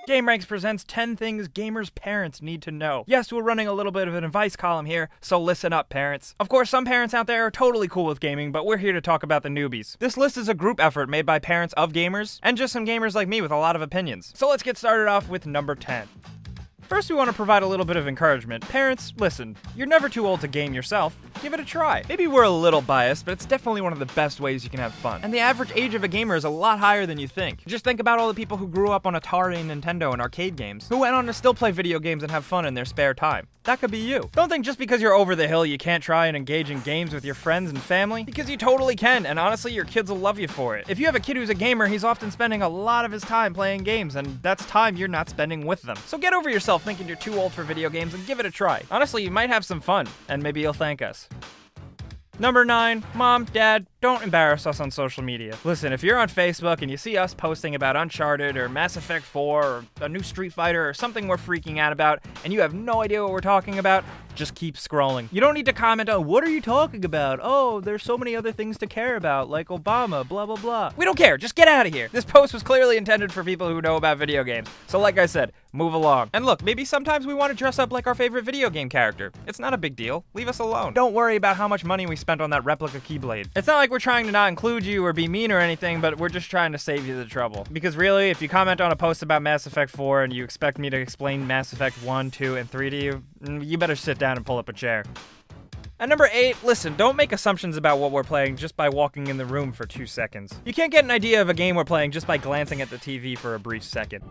GameRanks presents 10 things gamers' parents need to know. Yes, we're running a little bit of an advice column here, so listen up, parents. Of course, some parents out there are totally cool with gaming, but we're here to talk about the newbies. This list is a group effort made by parents of gamers, and just some gamers like me with a lot of opinions. So let's get started off with number 10. First, we want to provide a little bit of encouragement. Parents, listen, you're never too old to game yourself. Give it a try. Maybe we're a little biased, but it's definitely one of the best ways you can have fun. And the average age of a gamer is a lot higher than you think. Just think about all the people who grew up on Atari and Nintendo and arcade games, who went on to still play video games and have fun in their spare time. That could be you. Don't think just because you're over the hill you can't try and engage in games with your friends and family, because you totally can, and honestly, your kids will love you for it. If you have a kid who's a gamer, he's often spending a lot of his time playing games, and that's time you're not spending with them. So get over yourself thinking you're too old for video games and give it a try. Honestly, you might have some fun, and maybe you'll thank us. Number 9, Mom, Dad, don't embarrass us on social media. Listen, if you're on Facebook and you see us posting about Uncharted or Mass Effect 4 or a new Street Fighter or something we're freaking out about, and you have no idea what we're talking about, just keep scrolling. You don't need to comment on, what are you talking about? Oh, there's so many other things to care about, like Obama, blah, blah, blah. We don't care, just get out of here. This post was clearly intended for people who know about video games. So like I said, move along. And look, maybe sometimes we want to dress up like our favorite video game character. It's not a big deal. Leave us alone. Don't worry about how much money we spent on that replica Keyblade. It's not like we're trying to not include you or be mean or anything, but we're just trying to save you the trouble. Because really, if you comment on a post about Mass Effect 4 and you expect me to explain Mass Effect 1, 2, and 3 to you, you better sit down and pull up a chair. At number 8, listen, don't make assumptions about what we're playing just by walking in the room for 2 seconds. You can't get an idea of a game we're playing just by glancing at the TV for a brief second.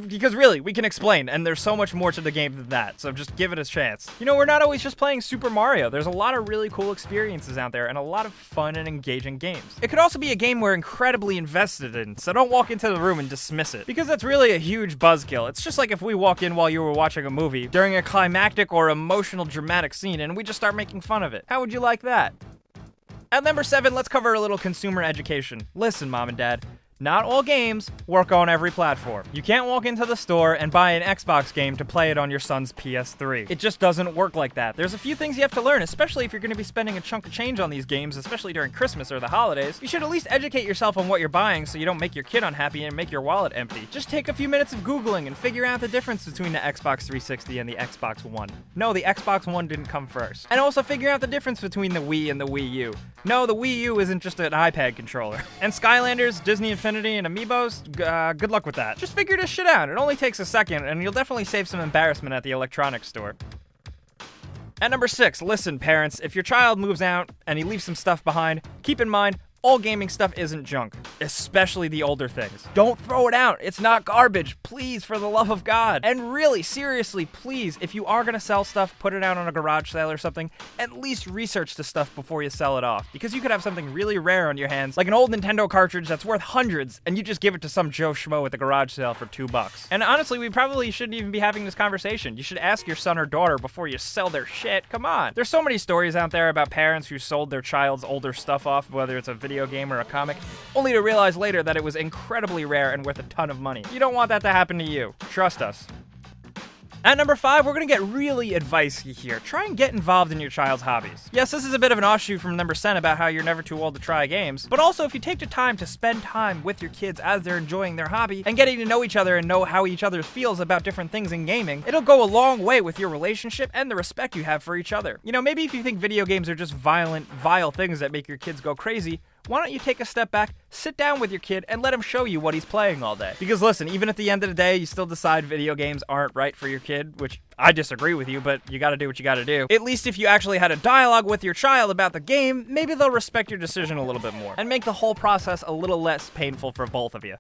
Because really, we can explain, and there's so much more to the game than that, so just give it a chance. You know, we're not always just playing Super Mario. There's a lot of really cool experiences out there, and a lot of fun and engaging games. It could also be a game we're incredibly invested in, so don't walk into the room and dismiss it, because that's really a huge buzzkill. It's just like if we walk in while you were watching a movie, during a climactic or emotional dramatic scene, and we just start making fun of it. How would you like that? At number 7, let's cover a little consumer education. Listen, Mom and Dad. Not all games work on every platform. You can't walk into the store and buy an Xbox game to play it on your son's PS3. It just doesn't work like that. There's a few things you have to learn, especially if you're going to be spending a chunk of change on these games, especially during Christmas or the holidays. You should at least educate yourself on what you're buying so you don't make your kid unhappy and make your wallet empty. Just take a few minutes of Googling and figure out the difference between the Xbox 360 and the Xbox One. No, the Xbox One didn't come first. And also figure out the difference between the Wii and the Wii U. No, the Wii U isn't just an iPad controller. And Skylanders, Disney Infinity, and Amiibos, good luck with that. Just figure this shit out. It only takes a second, and you'll definitely save some embarrassment at the electronics store. At number 6, listen, parents, if your child moves out and he leaves some stuff behind, keep in mind, all gaming stuff isn't junk, especially the older things. Don't throw it out. It's not garbage. Please, for the love of God. And really, seriously, please, if you are gonna sell stuff, put it out on a garage sale or something, at least research the stuff before you sell it off. Because you could have something really rare on your hands, like an old Nintendo cartridge that's worth hundreds, and you just give it to some Joe Schmo at the garage sale for $2. And honestly, we probably shouldn't even be having this conversation. You should ask your son or daughter before you sell their shit. Come on. There's so many stories out there about parents who sold their child's older stuff off, whether it's a video game or a comic, only to realize later that it was incredibly rare and worth a ton of money. You don't want that to happen to you. Trust us. At number 5, we're gonna get really advicey here. Try and get involved in your child's hobbies. Yes, this is a bit of an offshoot from number 10 about how you're never too old to try games, but also if you take the time to spend time with your kids as they're enjoying their hobby and getting to know each other and know how each other feels about different things in gaming, it'll go a long way with your relationship and the respect you have for each other. You know, maybe if you think video games are just violent, vile things that make your kids go crazy, why don't you take a step back, sit down with your kid, and let him show you what he's playing all day? Because listen, even at the end of the day, you still decide video games aren't right for your kid, which I disagree with you, but you gotta do what you gotta do. At least if you actually had a dialogue with your child about the game, maybe they'll respect your decision a little bit more, and make the whole process a little less painful for both of you.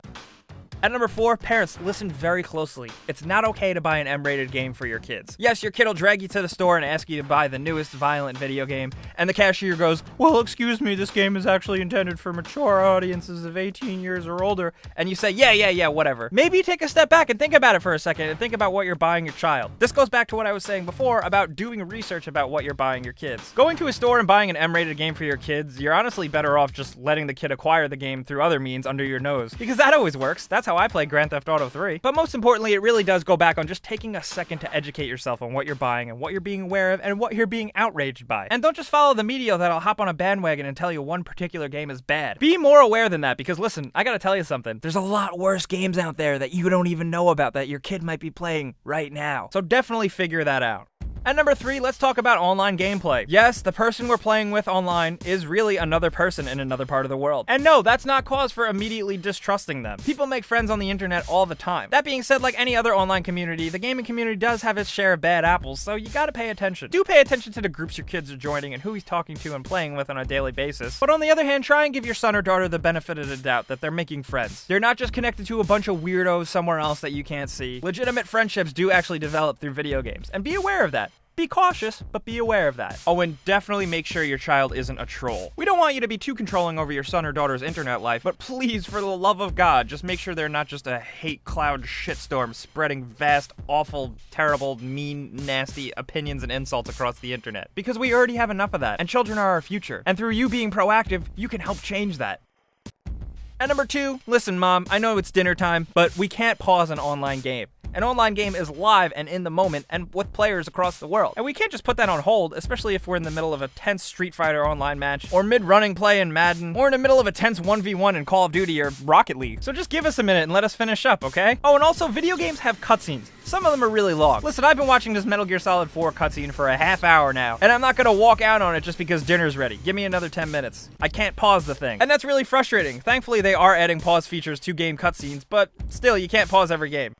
At number 4, parents, listen very closely. It's not okay to buy an M-rated game for your kids. Yes, your kid will drag you to the store and ask you to buy the newest violent video game, and the cashier goes, well, excuse me, this game is actually intended for mature audiences of 18 years or older, and you say, yeah, whatever. Maybe take a step back and think about it for a second and think about what you're buying your child. This goes back to what I was saying before about doing research about what you're buying your kids. Going to a store and buying an M-rated game for your kids, you're honestly better off just letting the kid acquire the game through other means under your nose, because that always works. That's how I play Grand Theft Auto 3. But most importantly, it really does go back on just taking a second to educate yourself on what you're buying and what you're being aware of and what you're being outraged by. And don't just follow follow the media that'll hop on a bandwagon and tell you one particular game is bad. Be more aware than that, because listen, I gotta tell you something. There's a lot worse games out there that you don't even know about that your kid might be playing right now. So definitely figure that out. At number 3, let's talk about online gameplay. Yes, the person we're playing with online is really another person in another part of the world. And no, that's not cause for immediately distrusting them. People make friends on the internet all the time. That being said, like any other online community, the gaming community does have its share of bad apples, so you gotta pay attention. Do pay attention to the groups your kids are joining and who he's talking to and playing with on a daily basis. But on the other hand, try and give your son or daughter the benefit of the doubt that they're making friends. They're not just connected to a bunch of weirdos somewhere else that you can't see. Legitimate friendships do actually develop through video games, and be aware of that. Be cautious, but be aware of that. Oh, and definitely make sure your child isn't a troll. We don't want you to be too controlling over your son or daughter's internet life, but please, for the love of God, just make sure they're not just a hate cloud shitstorm spreading vast, awful, terrible, mean, nasty opinions and insults across the internet. Because we already have enough of that, and children are our future. And through you being proactive, you can help change that. At number 2, listen, Mom, I know it's dinner time, but we can't pause an online game. An online game is live and in the moment and with players across the world. And we can't just put that on hold, especially if we're in the middle of a tense Street Fighter online match, or mid-running play in Madden, or in the middle of a tense 1v1 in Call of Duty or Rocket League. So just give us a minute and let us finish up, okay? Oh, and also, video games have cutscenes. Some of them are really long. Listen, I've been watching this Metal Gear Solid 4 cutscene for a half hour now, and I'm not gonna walk out on it just because dinner's ready. Give me another 10 minutes. I can't pause the thing. And that's really frustrating. Thankfully, they are adding pause features to game cutscenes, but still, you can't pause every game.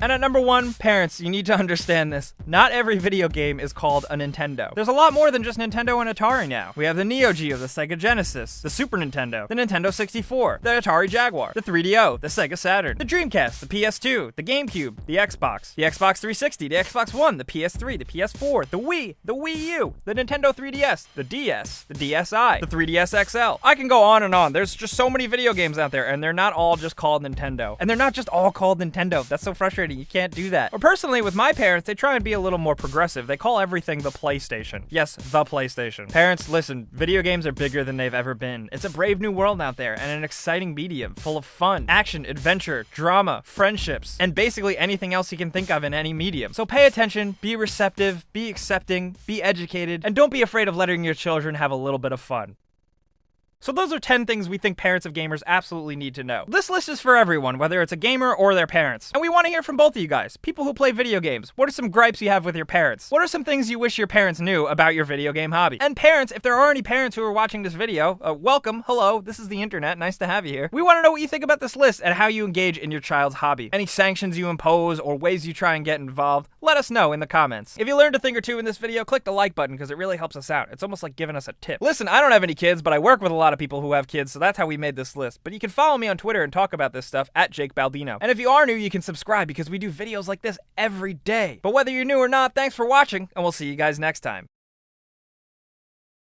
And at number 1, parents, you need to understand this. Not every video game is called a Nintendo. There's a lot more than just Nintendo and Atari now. We have the Neo Geo, the Sega Genesis, the Super Nintendo, the Nintendo 64, the Atari Jaguar, the 3DO, the Sega Saturn, the Dreamcast, the PS2, the GameCube, the Xbox 360, the Xbox One, the PS3, the PS4, the Wii U, the Nintendo 3DS, the DS, the DSi, the 3DS XL. I can go on and on. There's just so many video games out there, and they're not all just called Nintendo. And they're not just all called Nintendo. That's so frustrating. You can't do that. Or personally, with my parents, they try and be a little more progressive. They call everything the PlayStation. Yes, the PlayStation. Parents, listen, video games are bigger than they've ever been. It's a brave new world out there and an exciting medium full of fun, action, adventure, drama, friendships, and basically anything else you can think of in any medium. So pay attention, be receptive, be accepting, be educated, and don't be afraid of letting your children have a little bit of fun. So those are 10 things we think parents of gamers absolutely need to know. This list is for everyone, whether it's a gamer or their parents. And we want to hear from both of you guys, people who play video games. What are some gripes you have with your parents? What are some things you wish your parents knew about your video game hobby? And parents, if there are any parents who are watching this video, welcome, hello, this is the internet, nice to have you here. We want to know what you think about this list and how you engage in your child's hobby. Any sanctions you impose or ways you try and get involved, let us know in the comments. If you learned a thing or two in this video, click the like button because it really helps us out. It's almost like giving us a tip. Listen, I don't have any kids, but I work with a lot of people who have kids, so that's how we made this list. But you can follow me on Twitter and talk about this stuff at Jake Baldino. And if you are new, you can subscribe because we do videos like this every day. But whether you're new or not, thanks for watching, and we'll see you guys next time.